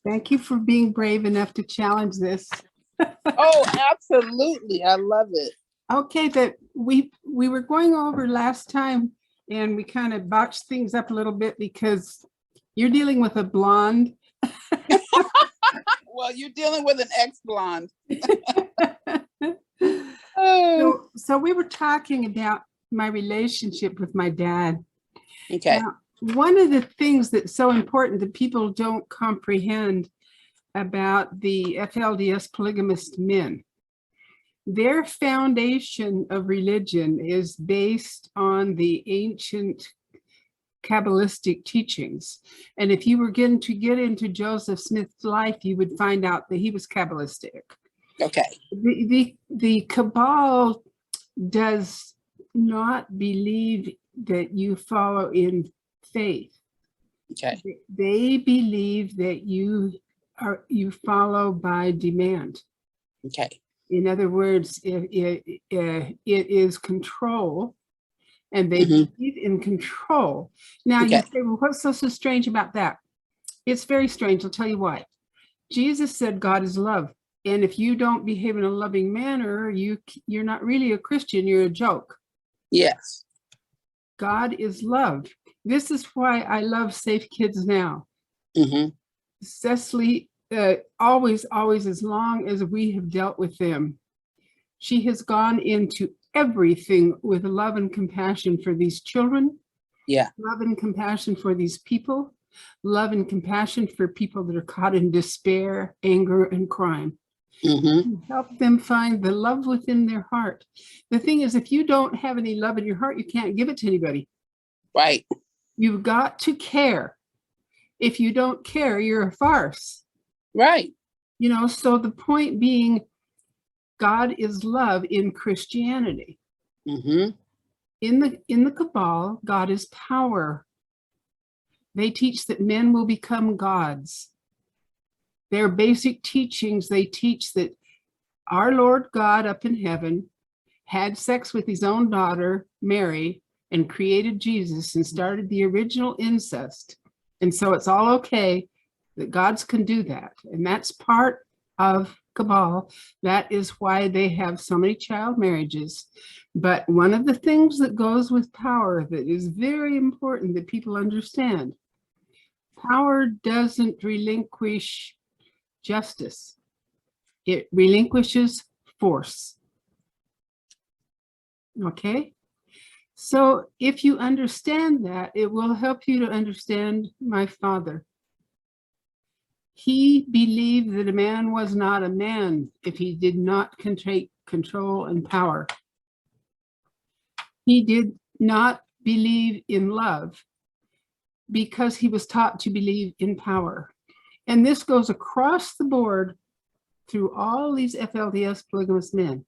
Thank you for being brave enough to challenge this. Oh, absolutely. I love it. Okay, that we were going over last time and we kind of botched things up a little bit because you're dealing with a blonde. Well, you're dealing with an ex-blonde. So we were talking about my relationship with my dad. Okay. Now, one of the things that's so important that people don't comprehend about the FLDS polygamist men, their foundation of religion is based on the ancient Kabbalistic teachings. And if you were going to get into Joseph Smith's life, you would find out that he was Kabbalistic. Okay. The Cabal does not believe that you follow in faith. Okay. They believe that you follow by demand. Okay. In other words, it is control, and they believe in control. Now you say, well, what's so strange about that? It's very strange. I'll tell you why. Jesus said God is love. And if you don't behave in a loving manner, you're not really a Christian, you're a joke. Yes. God is love. This is why I love Safe Kids Now. Cecily, always, as long as we have dealt with them, she has gone into everything with love and compassion for these children. Yeah. Love and compassion for these people. Love and compassion for people that are caught in despair, anger, and crime. Help them find the love within their heart. The thing is, if you don't have any love in your heart, you can't give it to anybody. Right. You've got to care. If you don't care, you're a farce. Right. You know, so the point being, God is love in Christianity. In the Cabal, God is power. They teach that men will become gods. Their basic teachings, they teach that our Lord God up in heaven had sex with his own daughter, Mary, and created Jesus and started the original incest. And so it's all okay that gods can do that. And that's part of Cabal. That is why they have so many child marriages. But one of the things that goes with power that is very important that people understand, power doesn't relinquish justice. It relinquishes force. Okay? So if you understand that, it will help you to understand my father. He believed that a man was not a man if he did not take control and power. He did not believe in love because he was taught to believe in power. And this goes across the board through all these FLDS polygamous men.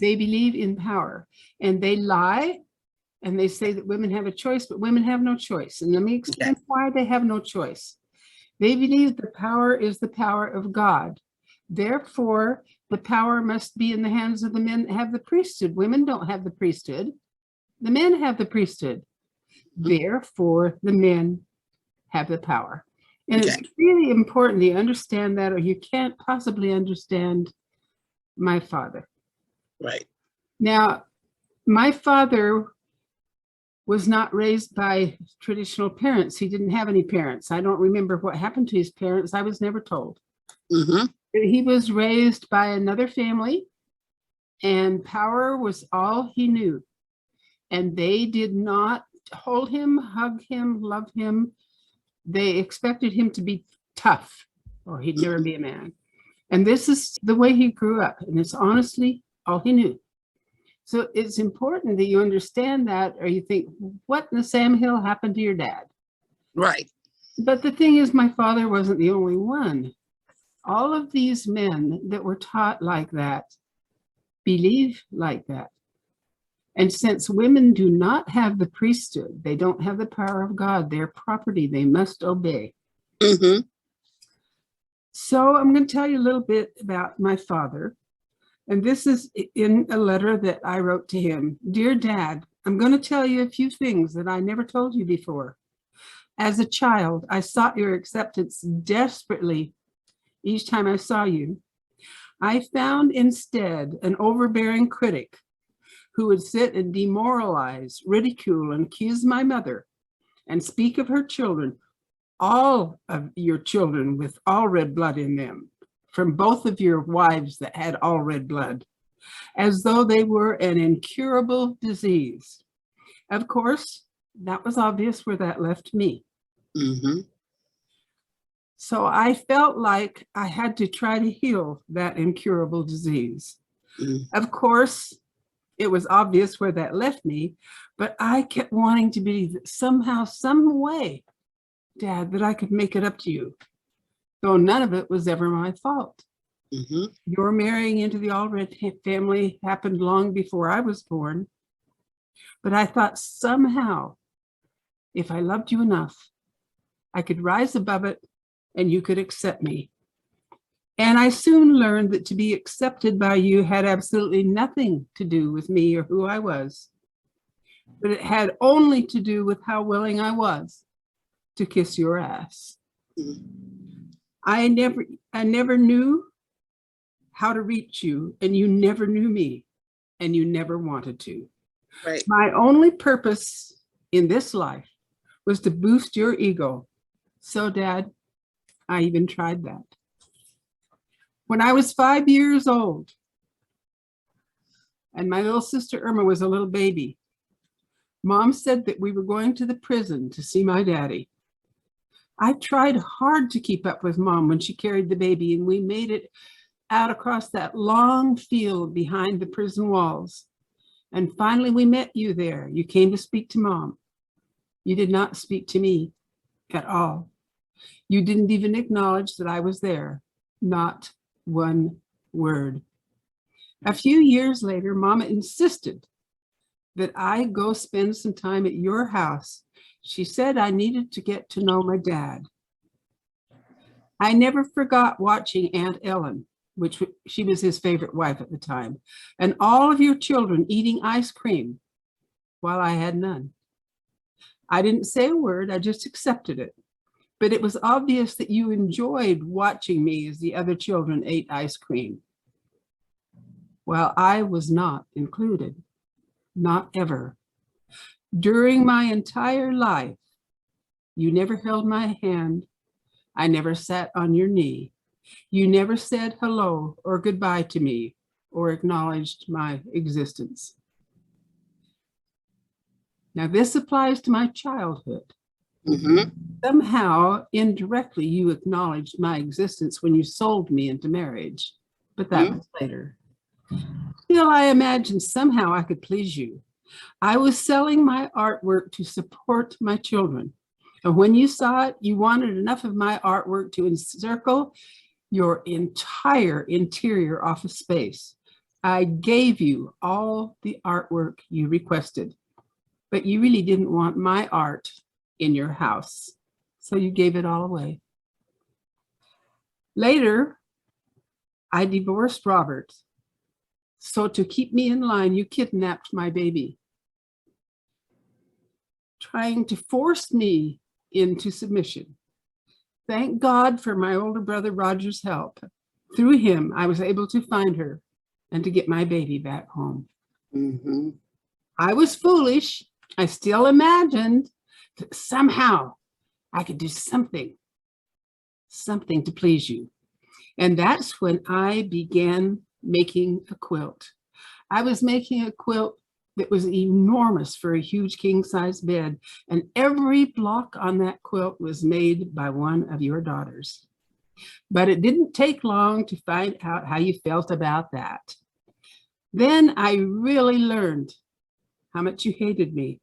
They believe in power, and they lie, and they say that women have a choice, but women have no choice. And let me explain why they have no choice. They believe the power is the power of God. Therefore, the power must be in the hands of the men that have the priesthood. Women don't have the priesthood. The men have the priesthood. Therefore, the men have the power. And it's really important that you understand that, or you can't possibly understand my father. Right. Now, my father was not raised by traditional parents. He didn't have any parents. I don't remember what happened to his parents. I was never told. He was raised by another family, and power was all he knew. And they did not hold him, hug him, love him. They expected him to be tough, or he'd never be a man. And this is the way he grew up, and it's honestly all he knew. So it's important that you understand that, or you think, what in the Sam Hill happened to your dad? Right. But the thing is, my father wasn't the only one. All of these men that were taught like that believe like that. And since women do not have the priesthood, they don't have the power of God, their property, they must obey. So I'm going to tell you a little bit about my father. And this is in a letter that I wrote to him. Dear Dad, I'm going to tell you a few things that I never told you before. As a child, I sought your acceptance desperately each time I saw you. I found instead an overbearing critic who would sit and demoralize, ridicule, and accuse my mother and speak of her children, all of your children with all red blood in them, from both of your wives that had all red blood, as though they were an incurable disease. Of course, that was obvious where that left me. Mm-hmm. So I felt like I had to try to heal that incurable disease. Mm. Of course, it was obvious where that left me, but I kept wanting to believe that somehow, some way, Dad, that I could make it up to you, though none of it was ever my fault. Mm-hmm. Your marrying into the Allred family happened long before I was born, but I thought somehow, if I loved you enough, I could rise above it and you could accept me. And I soon learned that to be accepted by you had absolutely nothing to do with me or who I was, but it had only to do with how willing I was to kiss your ass. I never knew how to reach you, and you never knew me, and you never wanted to. Right. My only purpose in this life was to boost your ego. So, Dad, I even tried that. When I was 5 years old, and my little sister Irma was a little baby, Mom said that we were going to the prison to see my daddy. I tried hard to keep up with Mom when she carried the baby, and we made it out across that long field behind the prison walls. And finally, we met you there. You came to speak to Mom. You did not speak to me at all. You didn't even acknowledge that I was there. Not one word. A few years later, Mama insisted that I go spend some time at your house. She said I needed to get to know my dad. I never forgot watching Aunt Ellen, which she was his favorite wife at the time, and all of your children eating ice cream while I had none. I didn't say a word, I just accepted it. But it was obvious that you enjoyed watching me as the other children ate ice cream. Well, I was not included, not ever. During my entire life, you never held my hand. I never sat on your knee. You never said hello or goodbye to me or acknowledged my existence. Now, this applies to my childhood. Mm-hmm. Somehow, indirectly, you acknowledged my existence when you sold me into marriage, but that was later. Still, I imagined somehow I could please you. I was selling my artwork to support my children. And when you saw it, you wanted enough of my artwork to encircle your entire interior office space. I gave you all the artwork you requested, but you really didn't want my art in your house, so you gave it all away. Later, I divorced Robert. So to keep me in line, you kidnapped my baby, trying to force me into submission. Thank God for my older brother Roger's help. Through him, I was able to find her and to get my baby back home. Mm-hmm. I was foolish. I still imagined that somehow I could do something to please you. And that's when I began making a quilt. I was making a quilt that was enormous for a huge king-size bed, and every block on that quilt was made by one of your daughters. But it didn't take long to find out how you felt about that. Then I really learned how much you hated me.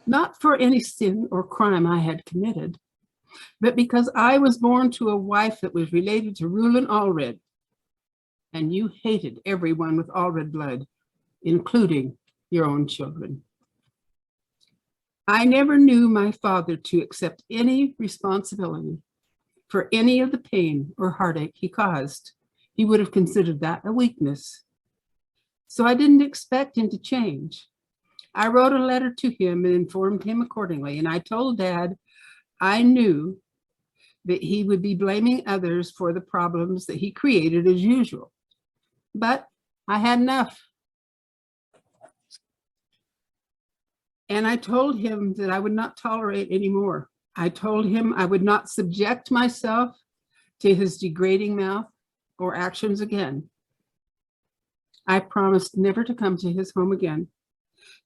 Not for any sin or crime I had committed, but because I was born to a wife that was related to Reuben Allred, and you hated everyone with Allred blood, including your own children. I never knew my father to accept any responsibility for any of the pain or heartache he caused. He would have considered that a weakness. So I didn't expect him to change. I wrote a letter to him and informed him accordingly. And I told Dad I knew that he would be blaming others for the problems that he created as usual. But I had enough. And I told him that I would not tolerate anymore. I told him I would not subject myself to his degrading mouth or actions again. I promised never to come to his home again.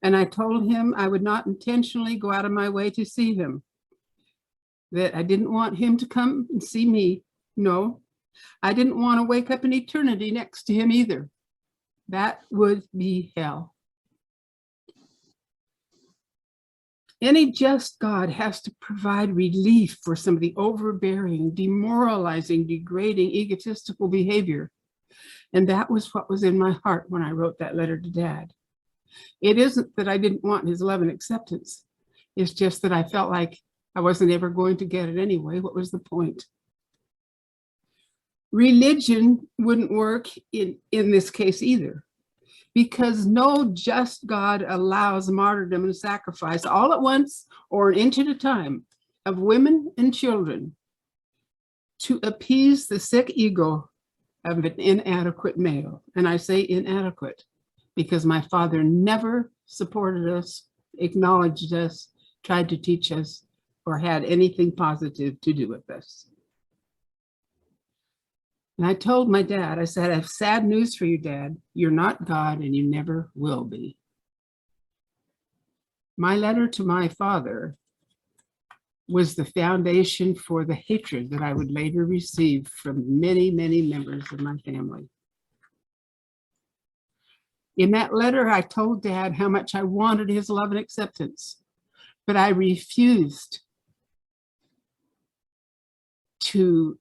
And I told him I would not intentionally go out of my way to see him, that I didn't want him to come and see me. No, I didn't want to wake up in eternity next to him either. That would be hell. Any just God has to provide relief for some of the overbearing, demoralizing, degrading, egotistical behavior. And that was what was in my heart when I wrote that letter to Dad. It isn't that I didn't want his love and acceptance. It's just that I felt like I wasn't ever going to get it anyway. What was the point? Religion wouldn't work in this case either, because no just God allows martyrdom and sacrifice all at once or an inch at a time of women and children to appease the sick ego of an inadequate male. And I say inadequate because my father never supported us, acknowledged us, tried to teach us, or had anything positive to do with us. And I told my dad, I said, I have sad news for you, Dad. You're not God and you never will be. My letter to my father was the foundation for the hatred that I would later receive from many, many members of my family. In that letter, I told Dad how much I wanted his love and acceptance, but I refused to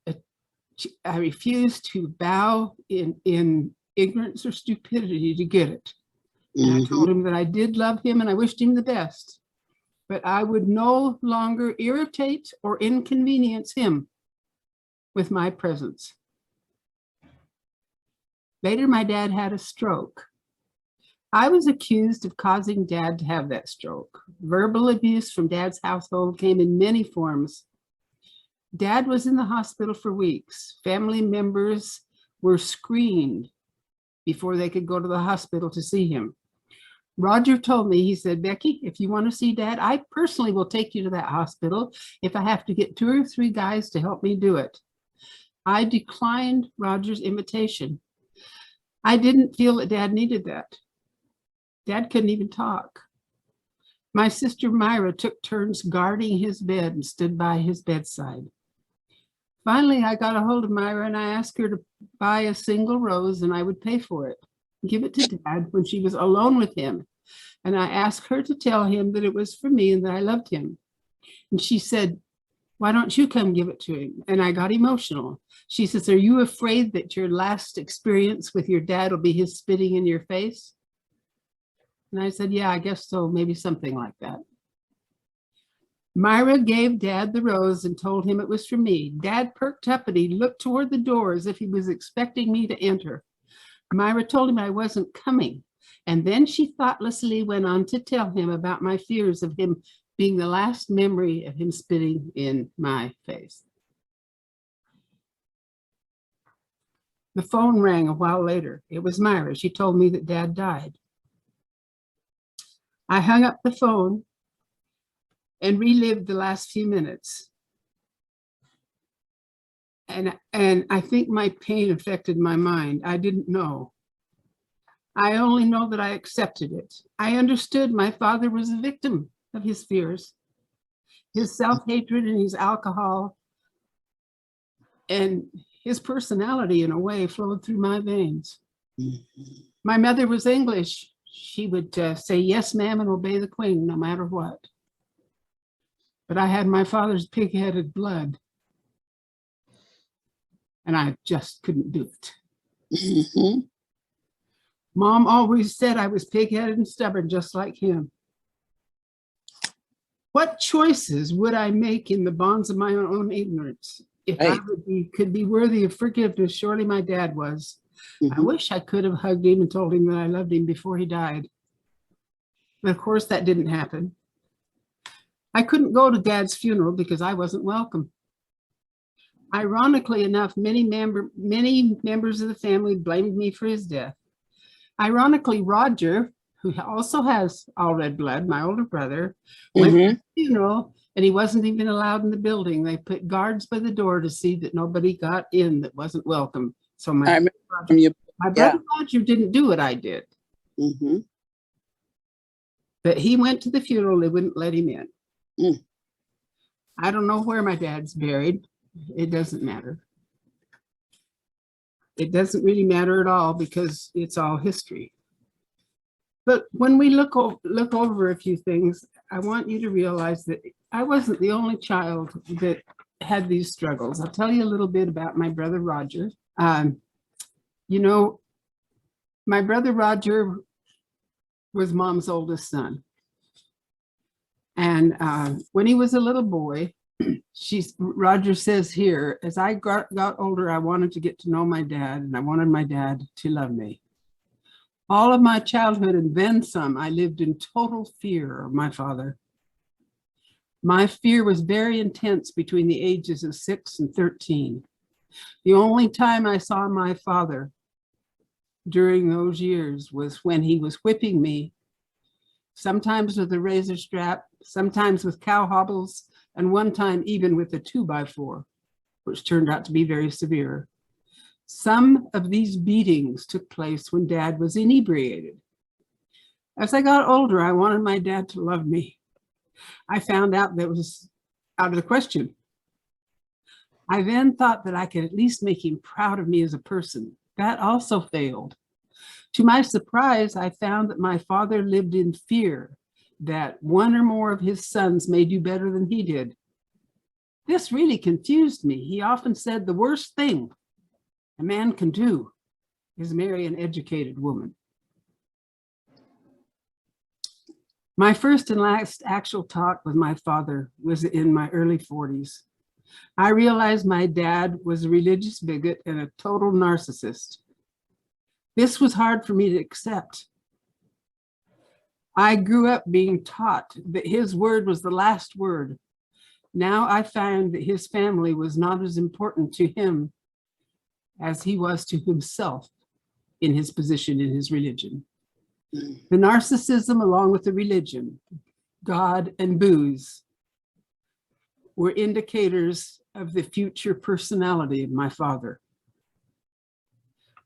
bow in ignorance or stupidity to get it. And I told him that I did love him and I wished him the best, but I would no longer irritate or inconvenience him with my presence. Later, my dad had a stroke. I was accused of causing Dad to have that stroke. Verbal abuse from Dad's household came in many forms. Dad was in the hospital for weeks. Family members were screened before they could go to the hospital to see him. Roger told me, he said, Becky, if you want to see Dad, I personally will take you to that hospital if I have to get 2 or 3 guys to help me do it. I declined Roger's invitation. I didn't feel that Dad needed that. Dad couldn't even talk. My sister Myra took turns guarding his bed and stood by his bedside. Finally, I got a hold of Myra and I asked her to buy a single rose and I would pay for it, give it to Dad when she was alone with him. And I asked her to tell him that it was for me and that I loved him. And she said, why don't you come give it to him? And I got emotional. She says, are you afraid that your last experience with your dad will be his spitting in your face? And I said, yeah, I guess so, maybe something like that. Myra gave Dad the rose and told him it was for me. Dad perked up and he looked toward the door as if he was expecting me to enter. Myra told him I wasn't coming. And then she thoughtlessly went on to tell him about my fears of him being the last memory of him spitting in my face. The phone rang a while later. It was Myra. She told me that Dad died. I hung up the phone and relived the last few minutes. And I think my pain affected my mind. I didn't know. I only know that I accepted it. I understood my father was a victim of his fears, his self-hatred and his alcohol, and his personality in a way flowed through my veins. My mother was English. She would say, yes, ma'am, and obey the queen no matter what. But I had my father's pig-headed blood, and I just couldn't do it. Mom always said I was pig-headed and stubborn, just like him. What choices would I make in the bonds of my own ignorance? If I could be worthy of forgiveness, surely my dad was. I wish I could have hugged him and told him that I loved him before he died. But of course, that didn't happen. I couldn't go to Dad's funeral because I wasn't welcome. Ironically enough, many members of the family blamed me for his death. Ironically, Roger, who also has all red blood, my older brother, went to the funeral, and he wasn't even allowed in the building. They put guards by the door to see that nobody got in that wasn't welcome. So my brother Roger didn't do what I did. But he went to the funeral, they wouldn't let him in. I don't know where my dad's buried. It doesn't matter. It doesn't really matter at all because it's all history. But when we look over a few things, I want you to realize that I wasn't the only child that had these struggles. I'll tell you a little bit about my brother Roger. You know, my brother Roger was Mom's oldest son. And when he was a little boy, Roger says here, as I got older, I wanted to get to know my dad, and I wanted my dad to love me. All of my childhood and then some, I lived in total fear of my father. My fear was very intense between the ages of 6 and 13. The only time I saw my father during those years was when he was whipping me, sometimes with a razor strap, sometimes with cow hobbles, and one time even with a 2x4, which turned out to be very severe. Some of these beatings took place when Dad was inebriated. As I got older, I wanted my dad to love me. I found out that was out of the question. I then thought that I could at least make him proud of me as a person. That also failed. To my surprise, I found that my father lived in fear that one or more of his sons may do better than he did. This really confused me. He often said the worst thing a man can do is marry an educated woman. My first and last actual talk with my father was in my early 40s. I realized my dad was a religious bigot and a total narcissist. This was hard for me to accept. I grew up being taught that his word was the last word. Now I found that his family was not as important to him as he was to himself in his position in his religion. The narcissism, along with the religion, God, and booze were indicators of the future personality of my father.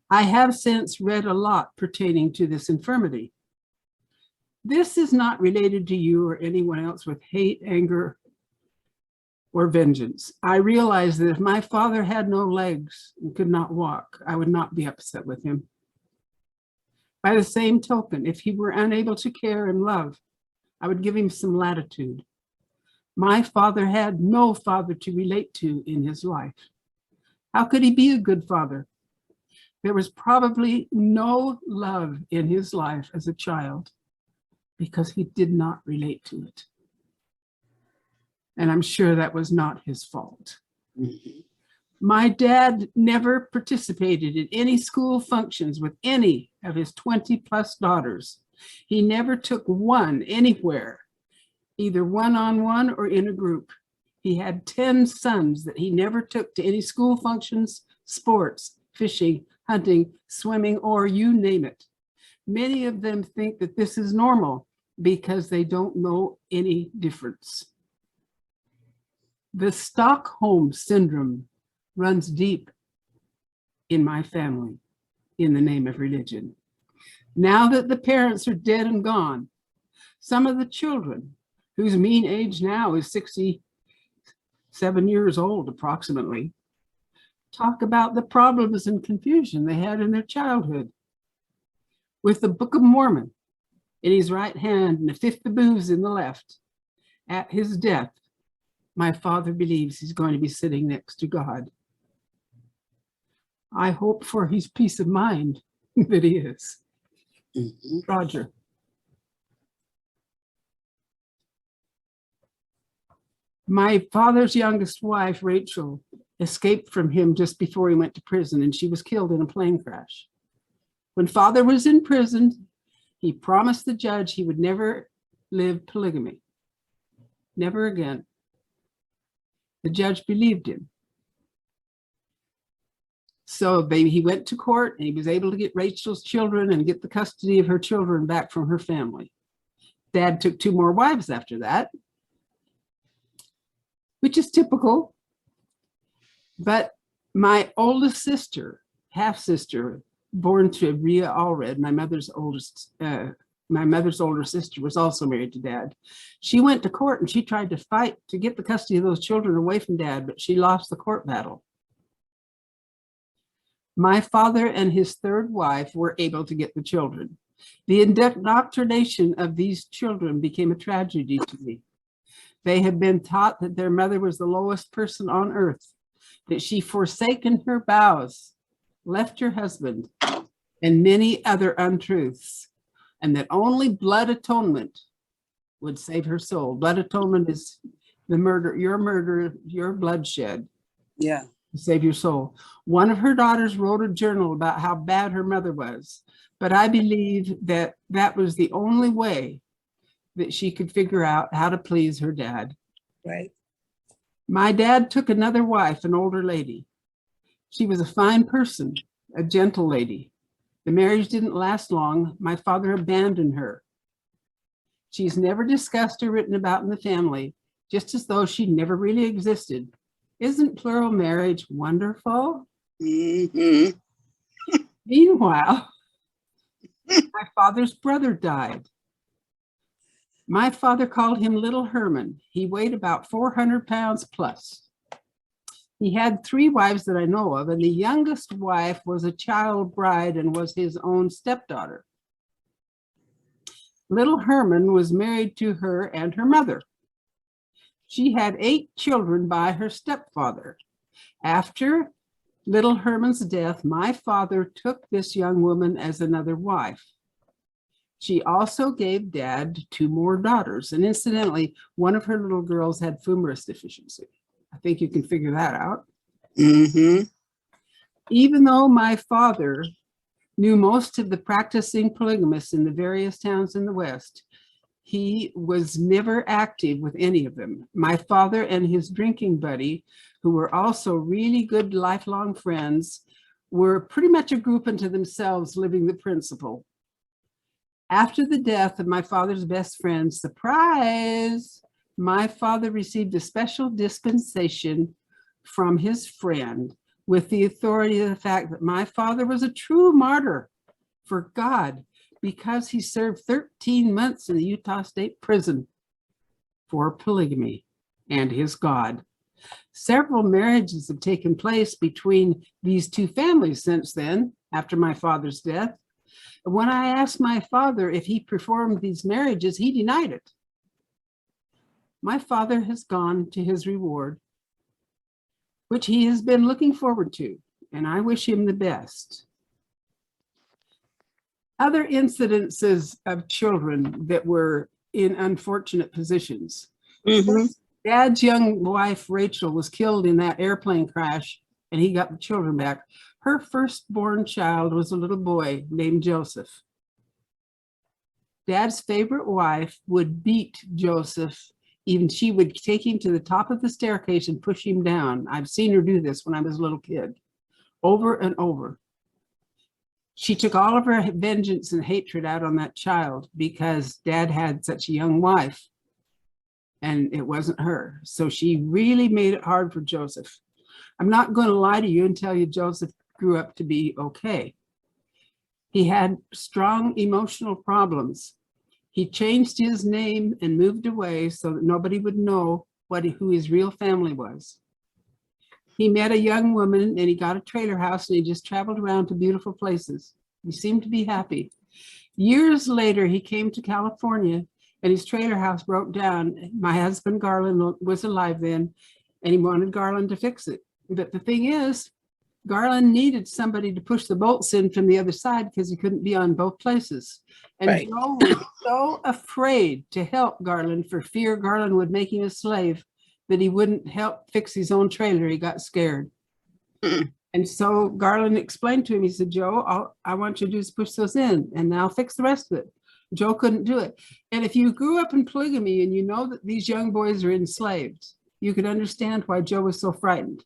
I have since read a lot pertaining to this infirmity. This is not related to you or anyone else with hate, anger, or vengeance. I realize that if my father had no legs and could not walk, I would not be upset with him. By the same token, if he were unable to care and love, I would give him some latitude. My father had no father to relate to in his life. How could he be a good father? There was probably no love in his life as a child because he did not relate to it. And I'm sure that was not his fault. My dad never participated in any school functions with any of his 20+ daughters. He never took one anywhere, either one-on-one or in a group. He had 10 sons that he never took to any school functions, sports, fishing, hunting, swimming, or you name it. Many of them think that this is normal because they don't know any difference. The Stockholm syndrome runs deep in my family in the name of religion. Now that the parents are dead and gone, some of the children, whose mean age now is 67 years old approximately, talk about the problems and confusion they had in their childhood. With the Book of Mormon in his right hand and the fifth of booze in the left, at his death, my father believes he's going to be sitting next to God. I hope for his peace of mind that he is. Roger. My father's youngest wife, Rachel, escaped from him just before he went to prison, and she was killed in a plane crash. When father was in prison, he promised the judge he would never live polygamy. Never again. The judge believed him. So he went to court and he was able to get Rachel's children and get the custody of her children back from her family. Dad took 2 more wives after that, which is typical. But my oldest sister, half-sister, born to Rhea Allred, my mother's older sister, was also married to Dad. She went to court and she tried to fight to get the custody of those children away from Dad, but she lost the court battle. My father and his 3rd wife were able to get the children. The indoctrination of these children became a tragedy to me. They had been taught that their mother was the lowest person on earth, that she forsaken her vows, left her husband, and many other untruths, and that only blood atonement would save her soul. Blood atonement is the murder, your bloodshed. Yeah. To save your soul. One of her daughters wrote a journal about how bad her mother was, but I believe that that was the only way that she could figure out how to please her dad. Right. My dad took another wife, an older lady. She was a fine person, a gentle lady. The marriage didn't last long. My father abandoned her. She's never discussed or written about in the family, just as though she never really existed. Isn't plural marriage wonderful? Mm-hmm. Meanwhile, my father's brother died. My father called him Little Herman. He weighed about 400 pounds plus. He had 3 wives that I know of, and the youngest wife was a child bride and was his own stepdaughter. Little Herman was married to her and her mother. She had 8 children by her stepfather. After Little Herman's death, my father took this young woman as another wife. She also gave Dad 2 more daughters. And incidentally, one of her little girls had fumarous deficiency. I think you can figure that out. Mm-hmm. Even though my father knew most of the practicing polygamists in the various towns in the West, he was never active with any of them. My father and his drinking buddy, who were also really good lifelong friends, were pretty much a group unto themselves, living the principle. After the death of my father's best friend, surprise, my father received a special dispensation from his friend with the authority of the fact that my father was a true martyr for God, because he served 13 months in the Utah State Prison for polygamy and his God. Several marriages have taken place between these 2 families since then, after my father's death. When I asked my father if he performed these marriages, he denied it. My father has gone to his reward, which he has been looking forward to, and I wish him the best. Other incidences of children that were in unfortunate positions. Mm-hmm. Dad's young wife, Rachel, was killed in that airplane crash, and he got the children back. Her firstborn child was a little boy named Joseph. Dad's favorite wife would beat Joseph. Even she would take him to the top of the staircase and push him down. I've seen her do this when I was a little kid, over and over. She took all of her vengeance and hatred out on that child because Dad had such a young wife and it wasn't her. So she really made it hard for Joseph. I'm not going to lie to you and tell you Joseph grew up to be okay. He had strong emotional problems. He changed his name and moved away so that nobody would know who his real family was. He met a young woman and he got a trailer house and he just traveled around to beautiful places. He seemed to be happy. Years later, he came to California and his trailer house broke down. My husband, Garland, was alive then, and he wanted Garland to fix it. But the thing is, Garland needed somebody to push the bolts in from the other side because he couldn't be on both places. And Right. Joe was so afraid to help Garland for fear Garland would make him a slave that he wouldn't help fix his own trailer. He got scared. And so Garland explained to him, he said, Joe, all I want you to do is push those in and I'll fix the rest of it. Joe couldn't do it. And if you grew up in polygamy and you know that these young boys are enslaved, you could understand why Joe was so frightened.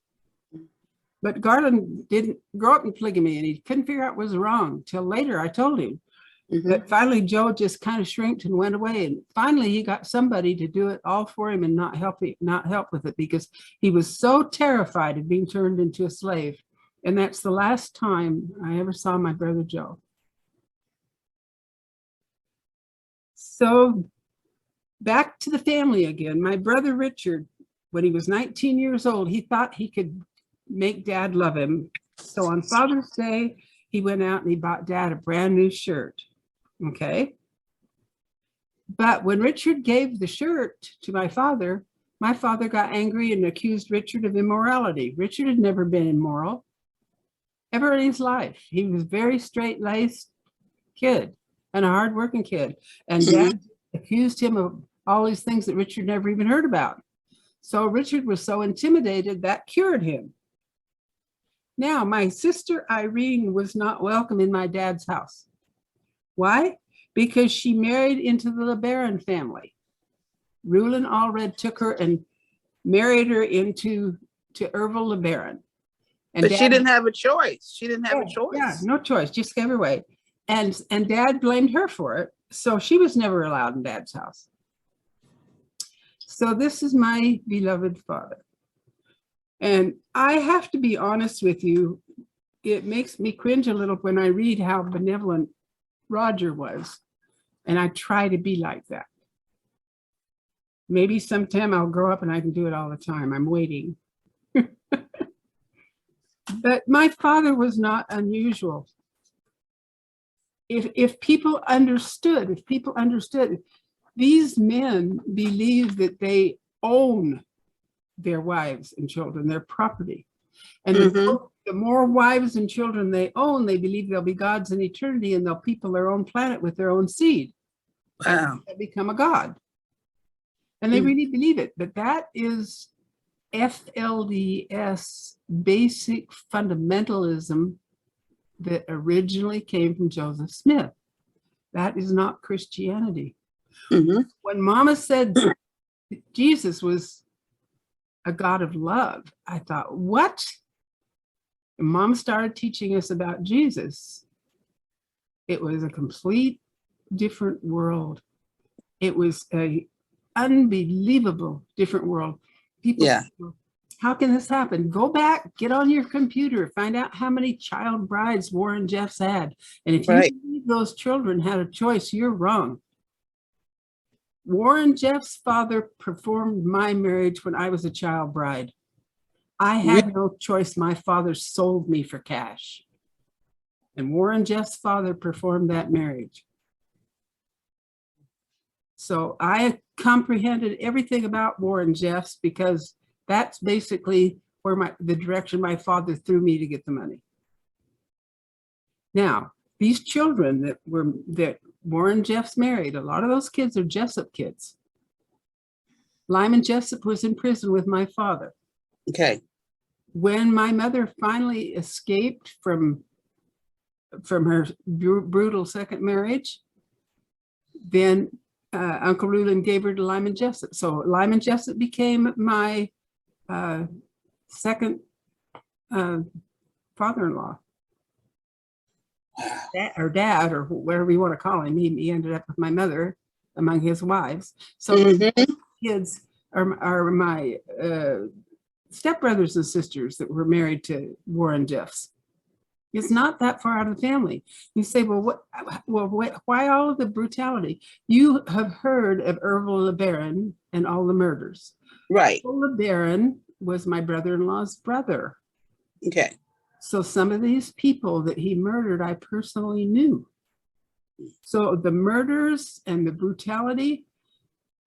But Garland didn't grow up in polygamy and he couldn't figure out what was wrong till later. I told him that finally Joe just kind of shrinked and went away. And finally he got somebody to do it all for him and not help with it, because he was so terrified of being turned into a slave. And that's the last time I ever saw my brother Joe. So back to the family again. My brother Richard, when he was 19 years old, he thought he could make Dad love him. So on Father's Day, he went out and he bought Dad a brand new shirt. Okay. But when Richard gave the shirt to my father got angry and accused Richard of immorality. Richard had never been immoral ever in his life. He was a very straight-laced kid and a hardworking kid. And Dad accused him of all these things that Richard never even heard about. So Richard was so intimidated that cured him. Now, my sister Irene was not welcome in my dad's house. Why? Because she married into the LeBaron family. Rulon Allred took her and married her into Ervil LeBaron. And but Dad, she didn't have a choice. She didn't have a choice. Yeah, no choice, just gave her away. And Dad blamed her for it. So she was never allowed in Dad's house. So this is my beloved father. And I have to be honest with you, it makes me cringe a little when I read how benevolent Roger was. And I try to be like that. Maybe sometime I'll grow up and I can do it all the time. I'm waiting. But my father was not unusual. If people understood, these men believe that they own their wives and children, their property. And the more wives and children they own, they believe they'll be gods in eternity and they'll people their own planet with their own seed. Wow. They'll become a god. And they really believe it. But that is FLDS basic fundamentalism that originally came from Joseph Smith. That is not Christianity. When Mama said Jesus was a God of love, I thought, what? And Mom started teaching us about Jesus. It was a complete different world. It was a unbelievable different world. People say, how can this happen? Go back, get on your computer, find out how many child brides Warren Jeffs had. And if you believe those children had a choice, you're wrong. Warren Jeffs' father performed my marriage when I was a child bride. I had no choice. My father sold me for cash. And Warren Jeffs' father performed that marriage. So I comprehended everything about Warren Jeffs because that's basically where the direction my father threw me to get the money. Now, these children that Warren Jeffs married, a lot of those kids are Jessup kids. Lyman Jessup was in prison with my father. Okay. When my mother finally escaped from her brutal second marriage, then Uncle Rulon gave her to Lyman Jessup. So Lyman Jessup became my second father-in-law. Dad, or whatever you want to call him. He ended up with my mother among his wives. So kids are my stepbrothers and sisters that were married to Warren Jeffs. It's not that far out of the family. You say, why all of the brutality? You have heard of Ervil LeBaron and all the murders. Right. Ervil LeBaron was my brother-in-law's brother. Okay. So some of these people that he murdered, I personally knew. So the murders and the brutality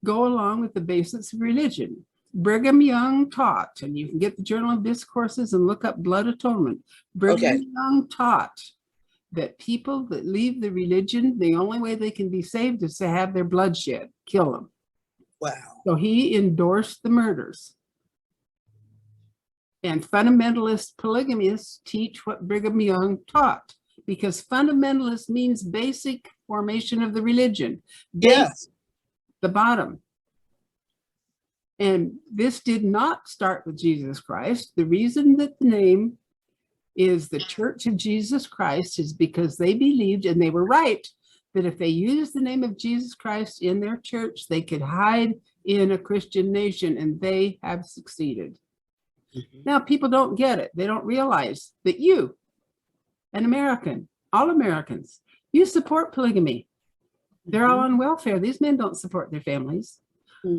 go along with the basics of religion. Brigham Young taught, and you can get the Journal of Discourses and look up blood atonement. Brigham Young taught that people that leave the religion, the only way they can be saved is to have their blood shed, kill them. Wow. So he endorsed the murders. And fundamentalist polygamists teach what Brigham Young taught. because fundamentalist means basic formation of the religion. Yes. The bottom. And this did not start with Jesus Christ. The reason that the name is the Church of Jesus Christ is because they believed, and they were right, that if they used the name of Jesus Christ in their church, they could hide in a Christian nation, and they have succeeded. Now, people don't get it. They don't realize that you, an American, all Americans, you support polygamy. They're all on welfare. These men don't support their families.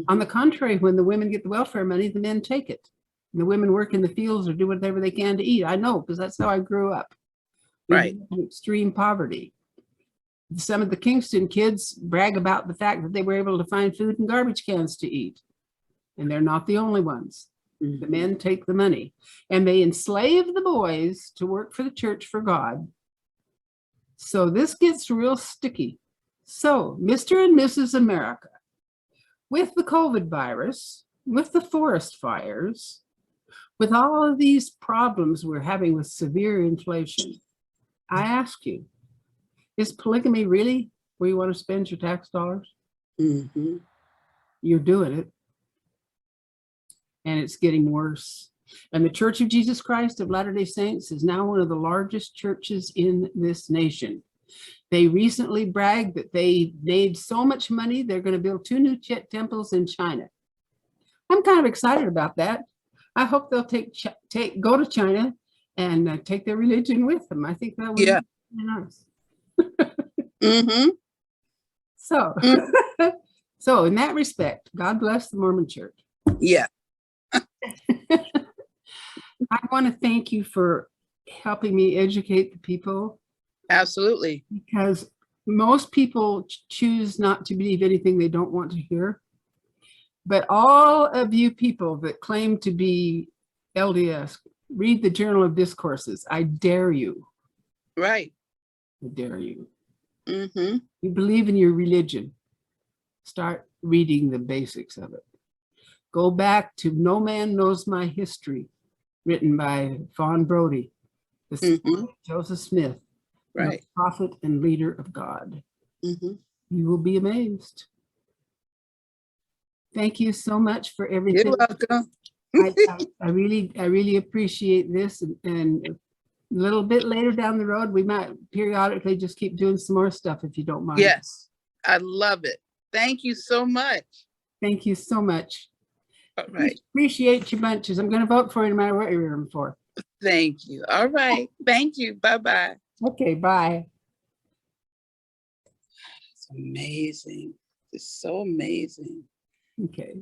On the contrary, when the women get the welfare money, the men take it. And the women work in the fields or do whatever they can to eat. I know, because that's how I grew up. Right. In extreme poverty. Some of the Kingston kids brag about the fact that they were able to find food in garbage cans to eat. And they're not the only ones. The men take the money. And they enslave the boys to work for the church for God. So this gets real sticky. So, Mr. and Mrs. America, with the COVID virus, with the forest fires, with all of these problems we're having with severe inflation, I ask you, is polygamy really where you want to spend your tax dollars? You're doing it. And it's getting worse. And the Church of Jesus Christ of Latter-day Saints is now one of the largest churches in this nation. They recently bragged that they made so much money, they're going to build 2 new temples in China. I'm kind of excited about that. I hope they'll go to China and take their religion with them. I think that would be nice. So, so in that respect, God bless the Mormon Church. Yeah. I want to thank you for helping me educate the people. Absolutely. Because most people choose not to believe anything they don't want to hear. But all of you people that claim to be LDS, read the Journal of Discourses. I dare you. Right. I dare you. You believe in your religion. Start reading the basics of it. Go back to No Man Knows My History, written by Fawn Brody, Joseph Smith. Right. Prophet and leader of God. You will be amazed. Thank you so much for everything. You're welcome. I really appreciate this. And a little bit later down the road, we might periodically just keep doing some more stuff if you don't mind. Yes, I love it. Thank you so much. Thank you so much. All right. Appreciate you bunches. I'm going to vote for you no matter what you're running for. Thank you. All right. Thank you. Bye-bye. Okay, bye. It's amazing. It's so amazing. Okay.